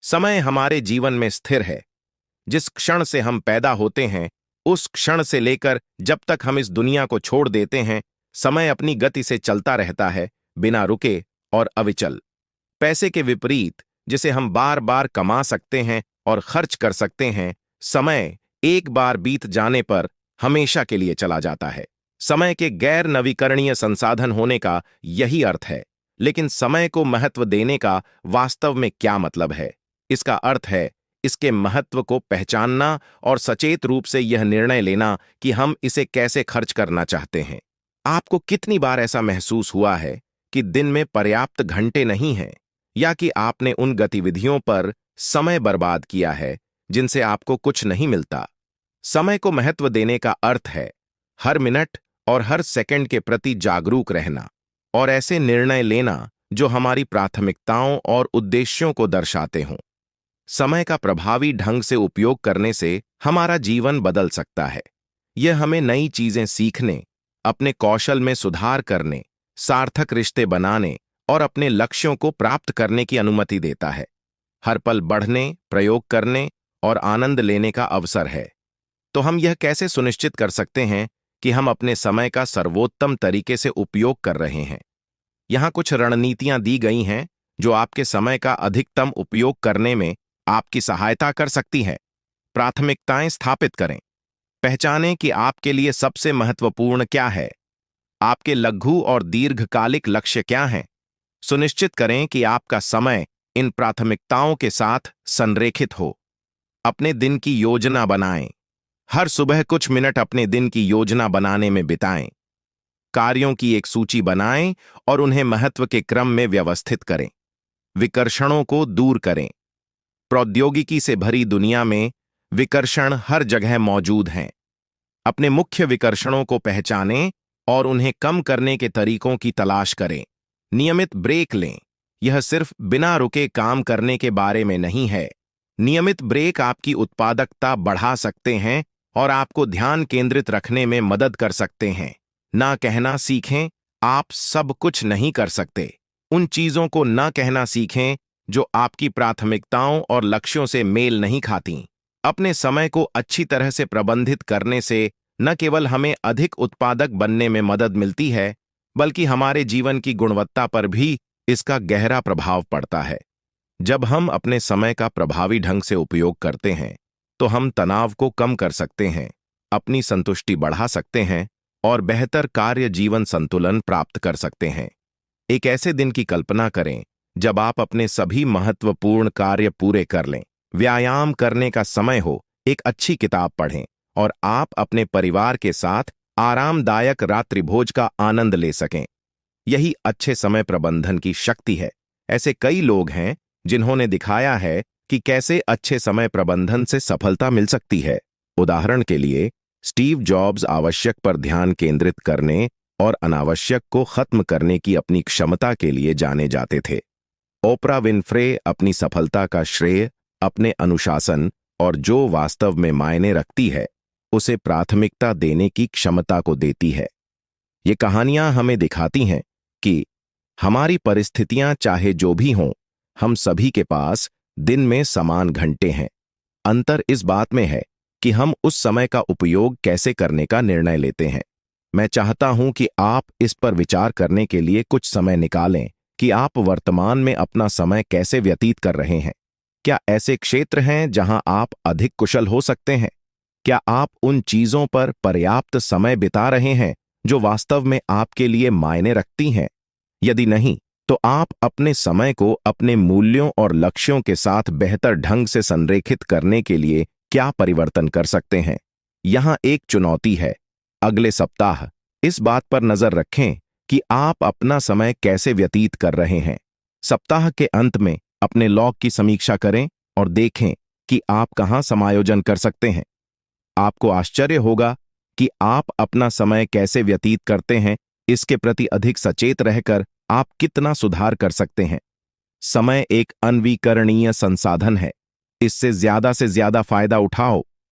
समय हमारे जीवन में स्थिर है। जिस क्षण से हम पैदा होते हैं, उस क्षण से लेकर जब तक हम इस दुनिया को छोड़ देते हैं, समय अपनी गति से चलता रहता है, बिना रुके और अविचल। पैसे के विपरीत, जिसे हम बार बार कमा सकते हैं और खर्च कर सकते हैं, समय एक बार बीत जाने पर हमेशा के लिए चला जाता है। समय के गैर नवीकरणीय संसाधन होने का यही अर्थ है। लेकिन समय को महत्व देने का वास्तव में क्या मतलब है? इसका अर्थ है इसके महत्व को पहचानना और सचेत रूप से यह निर्णय लेना कि हम इसे कैसे खर्च करना चाहते हैं। आपको कितनी बार ऐसा महसूस हुआ है कि दिन में पर्याप्त घंटे नहीं हैं, या कि आपने उन गतिविधियों पर समय बर्बाद किया है जिनसे आपको कुछ नहीं मिलता? समय को महत्व देने का अर्थ है हर मिनट और हर सेकंड के प्रति जागरूक रहना और ऐसे निर्णय लेना जो हमारी प्राथमिकताओं और उद्देश्यों को दर्शाते हों। समय का प्रभावी ढंग से उपयोग करने से हमारा जीवन बदल सकता है। यह हमें नई चीजें सीखने, अपने कौशल में सुधार करने, सार्थक रिश्ते बनाने और अपने लक्ष्यों को प्राप्त करने की अनुमति देता है। हर पल बढ़ने, प्रयोग करने और आनंद लेने का अवसर है। तो हम यह कैसे सुनिश्चित कर सकते हैं कि हम अपने समय का सर्वोत्तम तरीके से उपयोग कर रहे हैं? यहाँ कुछ रणनीतियां दी गई हैं जो आपके समय का अधिकतम उपयोग करने में आपकी सहायता कर सकती है। प्राथमिकताएं स्थापित करें। पहचानें कि आपके लिए सबसे महत्वपूर्ण क्या है। आपके लघु और दीर्घकालिक लक्ष्य क्या हैं? सुनिश्चित करें कि आपका समय इन प्राथमिकताओं के साथ संरेखित हो। अपने दिन की योजना बनाएं। हर सुबह कुछ मिनट अपने दिन की योजना बनाने में बिताएं। कार्यों की एक सूची बनाएं और उन्हें महत्व के क्रम में व्यवस्थित करें। विकर्षणों को दूर करें। प्रौद्योगिकी से भरी दुनिया में विकर्षण हर जगह मौजूद हैं। अपने मुख्य विकर्षणों को पहचानें और उन्हें कम करने के तरीकों की तलाश करें। नियमित ब्रेक लें। यह सिर्फ बिना रुके काम करने के बारे में नहीं है। नियमित ब्रेक आपकी उत्पादकता बढ़ा सकते हैं और आपको ध्यान केंद्रित रखने में मदद कर सकते हैं। ना कहना सीखें, आप सब कुछ नहीं कर सकते। उन चीजों को ना कहना सीखें जो आपकी प्राथमिकताओं और लक्ष्यों से मेल नहीं खातीं। अपने समय को अच्छी तरह से प्रबंधित करने से न केवल हमें अधिक उत्पादक बनने में मदद मिलती है, बल्कि हमारे जीवन की गुणवत्ता पर भी इसका गहरा प्रभाव पड़ता है। जब हम अपने समय का प्रभावी ढंग से उपयोग करते हैं, तो हम तनाव को कम कर सकते हैं, अपनी संतुष्टि बढ़ा सकते हैं और बेहतर कार्य जीवन संतुलन प्राप्त कर सकते हैं। एक ऐसे दिन की कल्पना करें जब आप अपने सभी महत्वपूर्ण कार्य पूरे कर लें, व्यायाम करने का समय हो, एक अच्छी किताब पढ़ें और आप अपने परिवार के साथ आरामदायक रात्रिभोज का आनंद ले सकें। यही अच्छे समय प्रबंधन की शक्ति है। ऐसे कई लोग हैं जिन्होंने दिखाया है कि कैसे अच्छे समय प्रबंधन से सफलता मिल सकती है। उदाहरण के लिए, स्टीव जॉब्स आवश्यक पर ध्यान केंद्रित करने और अनावश्यक को खत्म करने की अपनी क्षमता के लिए जाने जाते थे। ओपरा विनफ्रे अपनी सफलता का श्रेय अपने अनुशासन और जो वास्तव में मायने रखती है, उसे प्राथमिकता देने की क्षमता को देती है। ये कहानियां हमें दिखाती हैं कि हमारी परिस्थितियां चाहे जो भी हों, हम सभी के पास दिन में समान घंटे हैं। अंतर इस बात में है कि हम उस समय का उपयोग कैसे करने का निर्णय लेते हैं। मैं चाहता हूं कि आप इस पर विचार करने के लिए कुछ समय निकालें कि आप वर्तमान में अपना समय कैसे व्यतीत कर रहे हैं। क्या ऐसे क्षेत्र हैं जहां आप अधिक कुशल हो सकते हैं? क्या आप उन चीजों पर पर्याप्त समय बिता रहे हैं जो वास्तव में आपके लिए मायने रखती हैं? यदि नहीं, तो आप अपने समय को अपने मूल्यों और लक्ष्यों के साथ बेहतर ढंग से संरेखित करने के लिए क्या परिवर्तन कर सकते हैं? यहां एक चुनौती है। अगले सप्ताह इस बात पर नजर रखें कि आप अपना समय कैसे व्यतीत कर रहे हैं। सप्ताह के अंत में अपने लॉग की समीक्षा करें और देखें कि आप कहां समायोजन कर सकते हैं। आपको आश्चर्य होगा कि आप अपना समय कैसे व्यतीत करते हैं। इसके प्रति अधिक सचेत रहकर आप कितना सुधार कर सकते हैं। समय एक अनवीकरणीय संसाधन है। इससे ज्यादा से ज्यादा फायदा उठाओ।